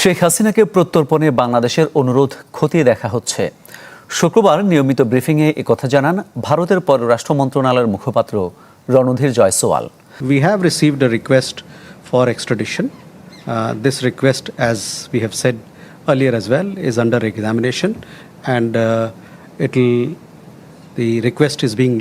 শেখ হাসিনাকে প্রত্যর্পণে বাংলাদেশের অনুরোধ খতিয়ে দেখা হচ্ছে। শুক্রবার নিয়মিত ব্রিফিংয়ে একথা জানান ভারতের পররাষ্ট্র মন্ত্রণালয়ের মুখপাত্র Randhir Jaiswal. We have received a request for extradition. This request, as we have said earlier as well, is under examination, and the request is being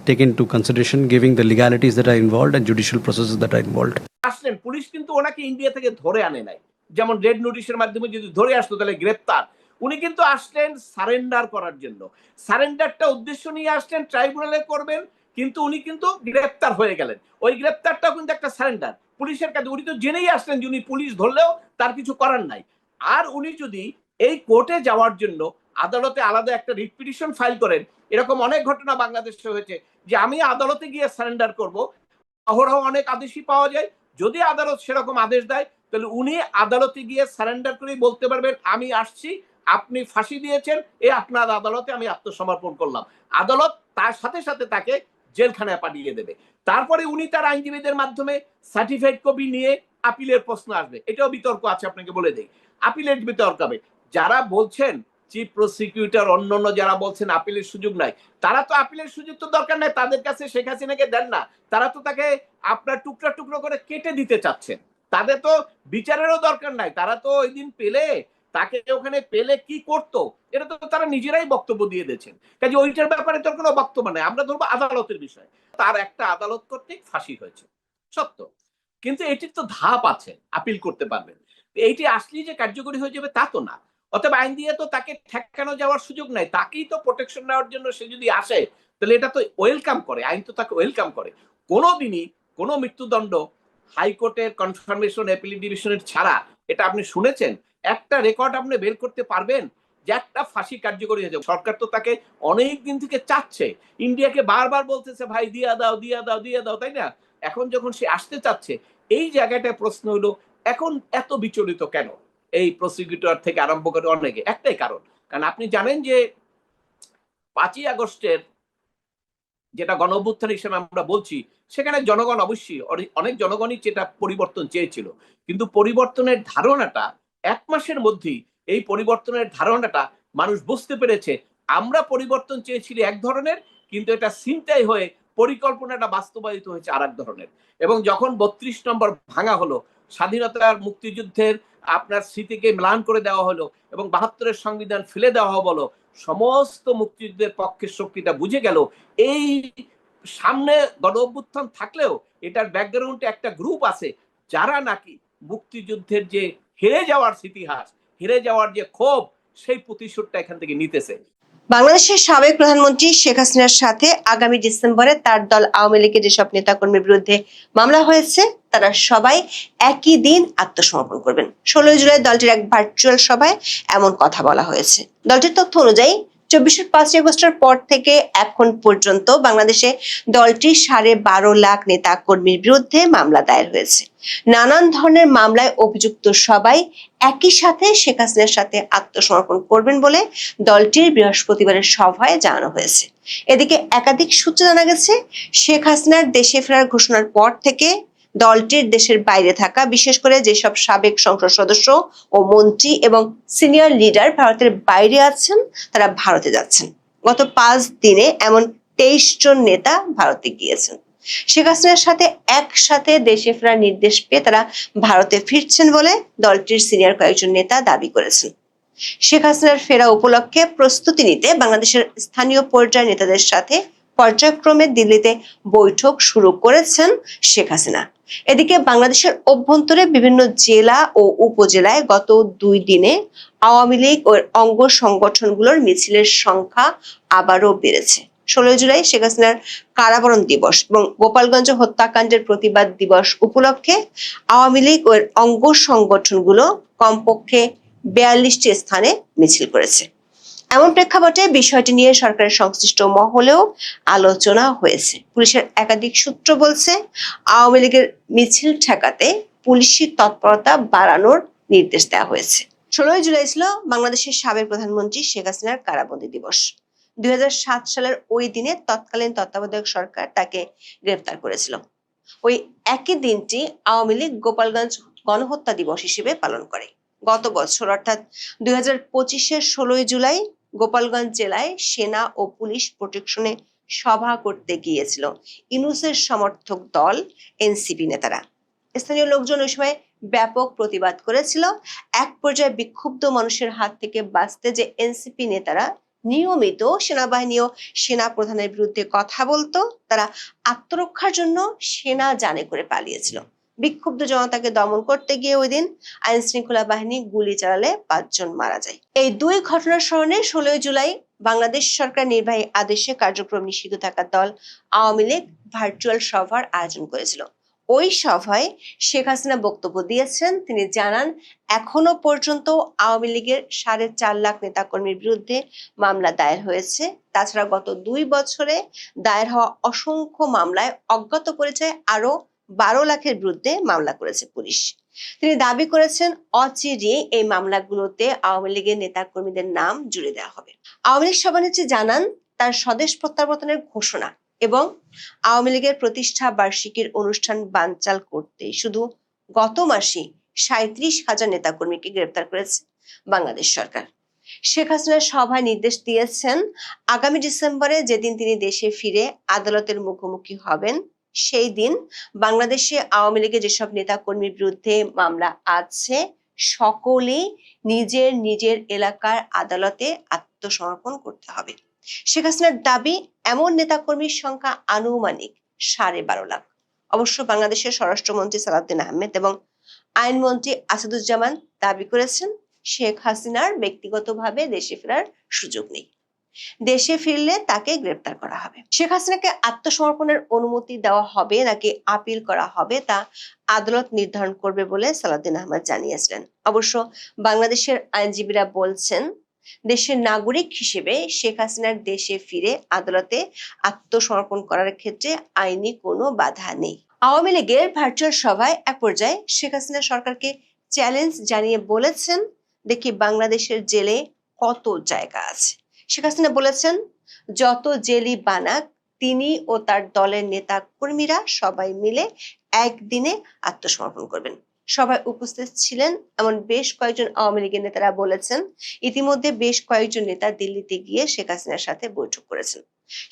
taken into consideration, giving the legalities that are involved and judicial processes that are involved. আসলেন police কিন্তু ওনাকে India থেকে ধরে আনে নাই, যেমন red নোটিশের মাধ্যমে যদি ধরে আসতো তাহলে গ্রেপ্তার। উনি কিন্তু আসলেন সারেন্ডার করার জন্য, সারেন্ডারটা উদ্দেশ্য নিয়ে আসলেন ট্রাইব্যুনালে করবেন, কিন্তু উনি কিন্তু গ্রেপ্তার হয়ে গেলেন। ওই গ্রেপ্তারটাও কিন্তু একটা সারেন্ডার পুলিশের কাছে। উনি তো জেনেই আসলেন যে উনি পুলিশ ধরলেও তার কিছু করার নাই। আর উনি যদি এই কোর্টে যাওয়ার জন্য আদালতে আলাদা একটা রিট পিটিশন ফাইল করেন, এরকম অনেক ঘটনা বাংলাদেশে হয়েছে যে আমি আদালতে গিয়ে সারেন্ডার করব, অহরহ অনেক আদেশই পাওয়া যায়। যদি আদালত সেরকম আদেশ দেয় তাহলে উনি আদালতে গিয়ে সারেন্ডার করে বলতে পারবেন আমি আসছি, আপনি ফাঁসি দিয়েছেন, আপনার আদালতে আমি আত্মসমর্পণ করলাম। আদালত তার সাথে সাথে তাকে জেলখানায় পাঠিয়ে দেবে। তারপরে উনি তার আইনজীবীদের মাধ্যমে সার্টিফাইড কপি নিয়ে আপিলের প্রশ্ন আসবে। এটাও বিতর্ক আছে, আপনাকে বলে দেই। আপিলের বিতর্ক হবে। যারা বলছেন চিফ প্রসিকিউটর অন্যান্য যারা বলছেন আপিলের সুযোগ নাই, তারা তো আপিলের সুযোগ তো দরকার নাই, তাদের কাছে শেখ হাসিনাকে দেন না, তারা তো তাকে আপনার টুকরা টুকরো করে কেটে দিতে চাচ্ছেন। তাদের তো বিচারেরও দরকার নাই, তারা তো ওই দিন পেলে তাকে ওখানে পেলে কি করতো এটা তো তারা নিজেরাই বক্তব্য দিয়ে দিয়েছেন। কাজে ওইটার ব্যাপারে তো কোনো বক্তব্য নাই। আমরা ধরবো আদালতের বিষয়, তার একটা আদালত কর্তৃক ফাঁসি হয়েছে সত্য, কিন্তু এটির তো ধাপ আছে, আপিল করতে পারবেন। এইটি আসলেই যে কার্যকরী হয়ে যাবে তা তো না। অতএব আইন দিয়ে তো তাকে ঠেকানো যাওয়ার সুযোগ নাই, তাকেই তো প্রোটেকশন নেওয়ার জন্য সে যদি আসে তাহলে এটা তো ওয়েলকাম করে, আইন তো তাকে ওয়েলকাম করে। কোনোদিনই কোনো মৃত্যুদণ্ড হাইকোর্টের কনফার্মেশন অ্যাপিল ডিভিশনের ছাড়া, এটা আপনি শুনেছেন? একটা রেকর্ড আপনি বের করতে পারবেন যে একটা ফাঁসি কার্যকরী হয়ে যাবে? সরকার তো তাকে অনেক দিন থেকে চাচ্ছে, ইন্ডিয়াকে বারবার বলতেছে ভাই দিয়া দাও দিয়া দাও দিয়া দাও, তাই না? এখন যখন সে আসতে চাচ্ছে, এই জায়গাটায় প্রশ্ন হলো এখন এত বিচলিত কেন এই প্রসিকিউটর থেকে আরম্ভ করে অনেকে? একটাই কারণ, কারণ আপনি জানেন যে 5ই আগস্টের যেটা গণ অভ্যুত্থান হিসেবে আমরা বলছি, সেখানে জনগণ অবশ্যই অনেক জনগণই যেটা পরিবর্তন চেয়েছিল, কিন্তু পরিবর্তনের ধারণাটা 1 মাসের মধ্যেই এই পরিবর্তনের ধারণাটা মানুষ বুঝতে পেরেছে। আমরা পরিবর্তন চেয়েছিলি এক ধরনের, কিন্তু এটা ছিনতাই হয়ে পরিকল্পনাটা বাস্তবায়িত হয়েছে আর এক ধরনের। এবং যখন 32 নম্বর ভাঙা হলো, স্বাধীনতার মুক্তিযুদ্ধের আপনার স্মৃতিকে ম্লান করে দেওয়া হলো এবং 72-এর সংবিধান ফেলে দেওয়া হলো, সমস্ত মুক্তিযুদ্ধের পক্ষের শক্তিটা বুঝে গেল এই সামনে গণ অভ্যুত্থান থাকলেও এটার ব্যাকগ্রাউন্ডে একটা গ্রুপ আছে যারা নাকি মুক্তিযুদ্ধের যে হেরে যাওয়ার ইতিহাস, হেরে যাওয়ার যে ক্ষোভ, সেই প্রতিশোধটা এখান থেকে নিতেছে। বাংলাদেশের সাবেক প্রধানমন্ত্রী শেখ হাসিনার সাথে আগামী ডিসেম্বরে তার দল আওয়ামী লীগের যেসব নেতাকর্মীর বিরুদ্ধে মামলা হয়েছে তারা সবাই একই দিন আত্মসমর্পণ করবেন। 16 জুলাই দলটির এক ভার্চুয়াল সভায় এমন কথা বলা হয়েছে। দলটির তথ্য অনুযায়ী 24 5 আগস্টের পর থেকে এখন পর্যন্ত বাংলাদেশে দলটির 12.5 লাখ নেতা কর্মীর বিরুদ্ধে মামলা দায়ের হয়েছে। নানান ধরনের মামলায় অভিযুক্ত সবাই একই সাথে শেখ হাসিনার সাথে আত্মসমর্পণ করবেন বলে দলটির বৃহস্পতিবারের সভায় জানানো হয়েছে। এদিকে একাধিক সূত্রে জানা গেছে, শেখ হাসিনার দেশে ফেরার ঘোষণার পর থেকে দলটির দেশের বাইরে থাকা বিশেষ করে যেসব সাবেক সংসদ সদস্য ও মন্ত্রী এবং সিনিয়র লিডার ভারতের বাইরে আছেন তারা ভারতে যাচ্ছেন। গত 5 দিনে এমন 23 জন নেতা ভারতে গিয়েছেন। শেখ হাসিনার সাথে একসাথে দেশে ফেরার নির্দেশ পেয়ে তারা ভারতে ফিরছেন বলে দলটির সিনিয়র কয়েকজন নেতা দাবি করেছেন। শেখ হাসিনার ফেরা উপলক্ষে প্রস্তুতি নিতে বাংলাদেশের স্থানীয় পর্যায়ের নেতাদের সাথে পর্যায়ক্রমে দিল্লিতে বৈঠক শুরু করেছেন শেখ হাসিনা। এদিকে বাংলাদেশের অভ্যন্তরে বিভিন্ন জেলা ও উপজেলায় গত 2 দিনে আওয়ামী লীগ ও অঙ্গ সংগঠনগুলোর মিছিলের সংখ্যা আবারও বেড়েছে। 16 জুলাই শেখ হাসিনার কারাবরণ দিবস এবং গোপালগঞ্জ হত্যাকাণ্ডের প্রতিবাদ দিবস উপলক্ষে আওয়ামী লীগ ও অঙ্গ সংগঠনগুলো কমপক্ষে 42টি স্থানে মিছিল করেছে। এমন প্রেক্ষাপটে বিষয়টি নিয়ে সরকারের সংশ্লিষ্ট মহলেও আলোচনা হয়েছে। পুলিশের একাধিক সূত্র বলছে, আওয়ামী লীগের মিছিল ঠেকাতে পুলিশি তৎপরতা বাড়ানোর নির্দেশ দেওয়া হয়েছে। 16 জুলাই ছিল বাংলাদেশের সাবেক প্রধানমন্ত্রী শেখ হাসিনার কারাবন্দী দিবস। 2007 সালের ওই দিনে তৎকালীন তত্ত্বাবধায়ক সরকার তাকে গ্রেফতার করেছিল। ওই একই দিনটি আওয়ামী লীগ গোপালগঞ্জ গণহত্যা দিবস হিসেবে পালন করে। গত বছর অর্থাৎ 2025-এর 16ই জুলাই গোপালগঞ্জ জেলায় সেনা ও পুলিশ প্রোটেকশনে সভা করতে গিয়েছিল ইউনূসের সমর্থক দল এনসিপি নেতারা। স্থানীয় লোকজন ওই সময় ব্যাপক প্রতিবাদ করেছিল। এক পর্যায়ে বিক্ষুব্ধ মানুষের হাত থেকে বাঁচতে যে এনসিপি নেতারা নিয়মিত সেনাবাহিনী ও সেনা প্রধানের বিরুদ্ধে কথা বলতো, তারা আত্মরক্ষার জন্য সেনা জানে করে পালিয়েছিল। বিক্ষুব্ধ জনতাকে দমন করতে গিয়ে ওই দিন আইন শৃঙ্খলা বাহিনী গুলি চালালে 5 জন মারা যায়। এই দুই ঘটনার স্মরণে 16 জুলাই বাংলাদেশ সরকার নির্বাহী আদেশে কার্যক্রম নিষিদ্ধ থাকা দল আওয়ামী লীগ ভার্চুয়াল সভার আয়োজন করেছিল। ওই সভায় শেখ হাসিনা বক্তব্য দিয়েছেন। তিনি জানান, এখনো পর্যন্ত আওয়ামী লীগের 4.5 লাখ নেতাকর্মীর বিরুদ্ধে মামলা দায়ের হয়েছে। তাছাড়া গত 2 বছরে দায়ের হওয়া অসংখ্য মামলায় অজ্ঞাত পরিচয়ে আরো 12 লাখের বিরুদ্ধে মামলা করেছে পুলিশ। তিনি দাবি করেছেন, অচিরে এই মামলাগুলোতে আওয়ামী লীগের নেতাকর্মীদের নাম জুড়ে দেওয়া হবে। আওয়ামী লীগ সভানেত্রী জানান, তার স্বদেশ প্রত্যাবর্তনের ঘোষণা এবং আওয়ামী লীগের প্রতিষ্ঠা বার্ষিকীর অনুষ্ঠান বানচাল করতে শুধু গত মাসে 37,000 নেতাকর্মীকে গ্রেপ্তার করেছে বাংলাদেশ সরকার। শেখ হাসিনা সভায় নির্দেশ দিয়েছেন, আগামী ডিসেম্বরে যেদিন তিনি দেশে ফিরে আদালতের মুখোমুখি হবেন, সেই দিন বাংলাদেশে আওয়ামী লীগের যেসব নেতাকর্মীর বিরুদ্ধে মামলা আছে সকলেই নিজের নিজের এলাকার আদালতে আত্মসমর্পণ করতে হবে। শেখ হাসিনার দাবি, এমন নেতাকর্মীর সংখ্যা আনুমানিক 12.5 লাখ। অবশ্য বাংলাদেশের স্বরাষ্ট্রমন্ত্রী সালাউদ্দিন আহমেদ এবং আইনমন্ত্রী আসাদুজ্জামান দাবি করেছেন, শেখ হাসিনার ব্যক্তিগতভাবে দেশে ফেরার সুযোগ নেই। দেশে ফিরলে তাকে গ্রেপ্তার করা হবে। শেখ হাসিনাকে আত্মসমর্পণের অনুমতি দেওয়া হবে নাকি আপিল করা হবে তা আদালত নির্ধারণ করবে বলে সালাউদ্দিন আহমেদ জানিয়েছিলেন। অবশ্য বাংলাদেশের আইনজীবীরা বলছেন, দেশের নাগরিক হিসেবে শেখ হাসিনার দেশে ফিরে আদালতে আত্মসমর্পণ করার ক্ষেত্রে আইনি কোনো বাধা নেই। আওয়ামী লীগের ভার্চুয়াল সভায় এক পর্যায়ে শেখ হাসিনা সরকারকে চ্যালেঞ্জ জানিয়ে বলেছেন, দেখি বাংলাদেশের জেলে কত জায়গা আছে। শেখ হাসিনা বলেছেন, যত জেলই বানাক তিনি ও তার দলের নেতা কর্মীরা সবাই মিলে একদিনে আত্মসমর্পণ করবেন। সভায় উপস্থিত ছিলেন এমন বেশ কয়েকজন আওয়ামী লীগের নেতারা বলেছেন, ইতিমধ্যে বেশ কয়েকজন নেতা দিল্লিতে গিয়ে শেখ হাসিনার সাথে বৈঠক করেছেন।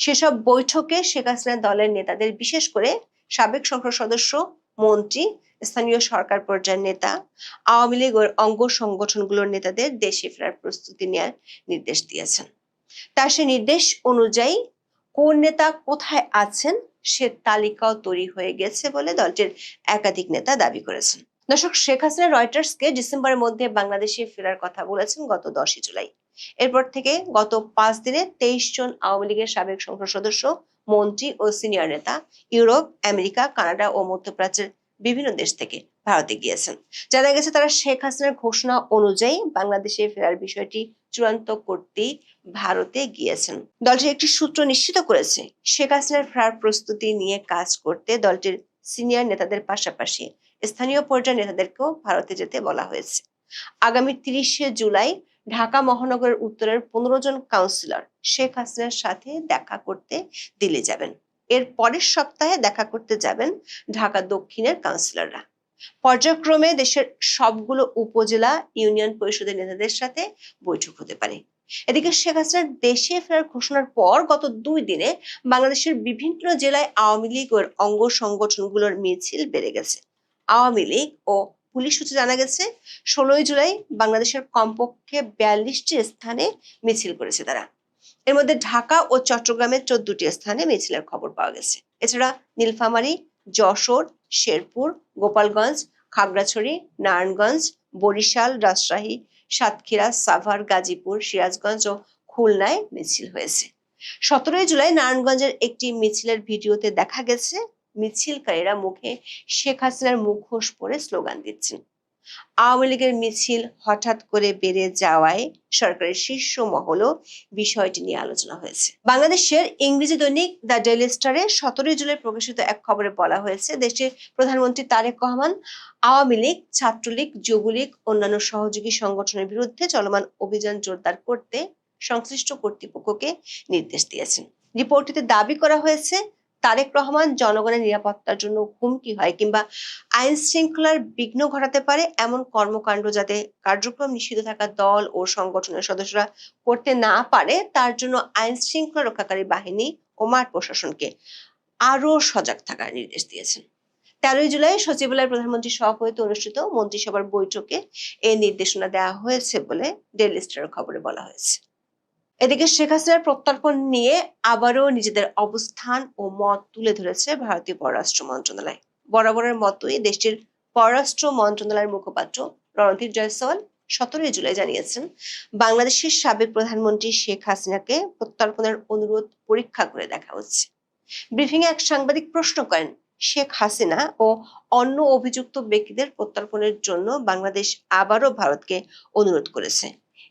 সেসব বৈঠকে শেখ হাসিনা দলের নেতাদের, বিশেষ করে সাবেক সংসদ সদস্য, মন্ত্রী, স্থানীয় সরকার পর্যায়ের নেতা, আওয়ামী লীগ ও অঙ্গ সংগঠনগুলোর নেতাদের দেশে ফেরার প্রস্তুতি নেওয়ার নির্দেশ দিয়েছেন। তার সে নির্দেশ অনুযায়ী কোন নেতা কোথায় আছেন সে তালিকাও তৈরি হয়ে গেছে বলে দলটির একাধিক নেতা দাবি করেছেন। দর্শক, শেখ হাসিনা রয়টার্সকে ডিসেম্বরের মধ্যে বাংলাদেশে ফেরার কথা বলেছেন গত 10 জুলাই। এরপর থেকে গত 5 দিনে 23 জন আওয়ামী লীগের সাবেক সংসদ সদস্য, মন্ত্রী ও সিনিয়র নেতা ইউরোপ, আমেরিকা, কানাডা ও মধ্যপ্রাচ্যের বিভিন্ন দেশ থেকে ভারতে গিয়েছেন। জানা গেছে, তারা শেখ হাসিনার ঘোষণা অনুযায়ী বাংলাদেশে ফেরার বিষয়টি চূড়ান্ত করতেই ভারতে গিয়েছেন। দলটির একটি সূত্র নিশ্চিত করেছে, শেখ হাসিনার ফেরার প্রস্তুতি নিয়ে কাজ করতে দলটির সিনিয়র নেতাদের পাশাপাশি স্থানীয় পর্যায়ের নেতাদেরকেও ভারতে যেতে বলা হয়েছে। আগামী 30 জুলাই ঢাকা মহানগরের উত্তরের 15 জন কাউন্সিলর শেখ হাসিনার সাথে দেখা করতে দিল্লি যাবেন। এর পরের সপ্তাহে দেখা করতে যাবেন ঢাকা দক্ষিণের কাউন্সিলররা। পর্যায়ক্রমে দেশের সবগুলো উপজেলা ইউনিয়ন পরিষদের নেতাদের সাথে বৈঠক হতে পারে। এদিকে শেখ হাসিনার দেশে ফেরার ঘোষণার পর গত 2 দিনে বাংলাদেশের বিভিন্ন জেলায় আওয়ামী লীগ ও অঙ্গ সংগঠনগুলোর মিছিল বেড়ে গেছে। আওয়ামী লীগ ও পুলিশ সূত্রে জানা গেছে, 16 জুলাই বাংলাদেশের কমপক্ষে 42টি স্থানে মিছিল করেছে তারা। এর মধ্যে ঢাকা ও চট্টগ্রামের 14টি স্থানে মিছিলের খবর পাওয়া গেছে। এছাড়া নীলফামারী, যশোর, শেরপুর, গোপালগঞ্জ, খাগড়াছড়ি, নারায়ণগঞ্জ, বরিশাল, রাজশাহী, সাতক্ষীরা, সাভার, গাজীপুর, সিরাজগঞ্জ ও খুলনায় মিছিল হয়েছে। 17 জুলাই নারায়ণগঞ্জের একটি মিছিলের ভিডিওতে দেখা গেছে, মিছিলকারীরা মুখে শেখ হাসিনার মুখোশ পরে স্লোগান দিচ্ছেন। আওয়ামী লীগের মিছিল হঠাৎ করে বেড়ে যাওয়ায় সরকারের শীর্ষ মহলও বিষয়টি নিয়ে আলোচনা হয়েছে। বাংলাদেশের ইংরেজি দৈনিক দ্য ডেইলি স্টারে 17 জুলাই প্রকাশিত এক খবরে বলা হয়েছে, দেশের প্রধানমন্ত্রী তারেক রহমান আওয়ামী লীগ, ছাত্রলীগ, যুবলীগ, অন্যান্য সহযোগী সংগঠনের বিরুদ্ধে চলমান অভিযান জোরদার করতে সংশ্লিষ্ট কর্তৃপক্ষকে নির্দেশ দিয়েছেন। রিপোর্টটিতে দাবি করা হয়েছে, তারেক রহমান জনগণের নিরাপত্তার জন্য হুমকি হয় কিংবা আইন শৃঙ্খলার বিঘ্ন ঘটাতে পারে এমন কর্মকাণ্ড যাতে কার্যক্রম নিষিদ্ধ থাকা দল ও সংগঠনের সদস্যরা করতে না পারে, তার জন্য আইন শৃঙ্খলা রক্ষাকারী বাহিনী ও মাঠ প্রশাসনকে আরো সজাগ থাকার নির্দেশ দিয়েছেন। 13 জুলাই সচিবালয়ে প্রধানমন্ত্রীর সভাপতিত্বে অনুষ্ঠিত মন্ত্রিসভার বৈঠকে এই নির্দেশনা দেওয়া হয়েছে বলে ডেইলি স্টারের খবরে বলা হয়েছে। এদিকে শেখ হাসিনার প্রত্যর্পণ নিয়ে আবারও নিজেদের অবস্থান ও মত তুলে ধরেছে ভারতীয় পররাষ্ট্র মন্ত্রণালয়। বরাবরের মতোই দেশটির পররাষ্ট্র মন্ত্রণালয়ের মুখপাত্র রণধীর জয়সওয়াল 17 জুলাই জানিয়েছেন, বাংলাদেশের সাবেক প্রধানমন্ত্রী শেখ হাসিনাকে প্রত্যর্পণের অনুরোধ পরীক্ষা করে দেখা হচ্ছে। ব্রিফিং এ এক সাংবাদিক প্রশ্ন করেন, শেখ হাসিনা ও অন্য অভিযুক্ত ব্যক্তিদের প্রত্যর্পণের জন্য বাংলাদেশ আবারও ভারতকে অনুরোধ করেছে।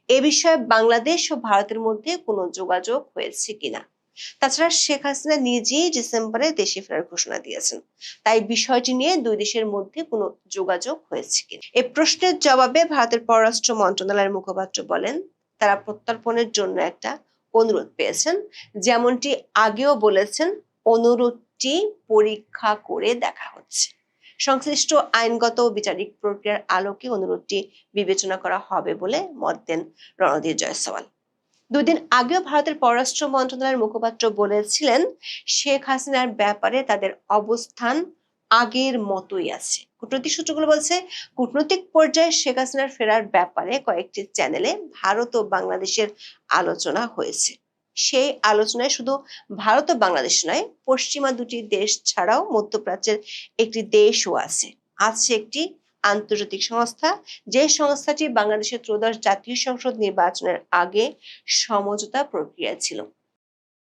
এ বিষয়ে বাংলাদেশ ও ভারতের মধ্যে কোনো যোগাযোগ হয়েছে কিনা? তাছাড়া শেখ হাসিনা নিজেই ডিসেম্বরে দেশে ফেরার ঘোষণা দিয়েছেন, তাই বিষয়টি নিয়ে দুই দেশের মধ্যে কোনো যোগাযোগ হয়েছে কিনা? এ প্রশ্নের জবাবে ভারতের পররাষ্ট্র মন্ত্রণালয়ের মুখপাত্র বলেন, তারা প্রত্যর্পণের জন্য একটা অনুরোধ পেয়েছেন, যেমনটি আগেও বলেছেন অনুরোধটি পরীক্ষা করে দেখা হচ্ছে। সংশ্লিষ্ট আইনগত ও বিচারিক প্রক্রিয়ার আলোকে অনুরোধটি বিবেচনা করা হবে বলে মত দেন রণধীর জয়সওয়াল। 2 দিন আগেও ভারতের পররাষ্ট্র মন্ত্রণালয়ের মুখপাত্র বলেছিলেন, শেখ হাসিনার ব্যাপারে তাদের অবস্থান আগের মতোই আছে। কূটনৈতিক সূত্রগুলো বলছে, কূটনৈতিক পর্যায়ে শেখ হাসিনার ফেরার ব্যাপারে কয়েকটি চ্যানেলে ভারত ও বাংলাদেশের আলোচনা হয়েছে। সেই আলোচনায় শুধু ভারত ও বাংলাদেশ নয়, পশ্চিমা দুটি দেশ ছাড়াও মধ্যপ্রাচ্যের একটি দেশও আছে। একটি আন্তর্জাতিক সংস্থা, যে সংস্থাটি বাংলাদেশের ত্রয়োদশ জাতীয় সংসদ নির্বাচনের আগে সমঝোতা প্রক্রিয়া ছিল।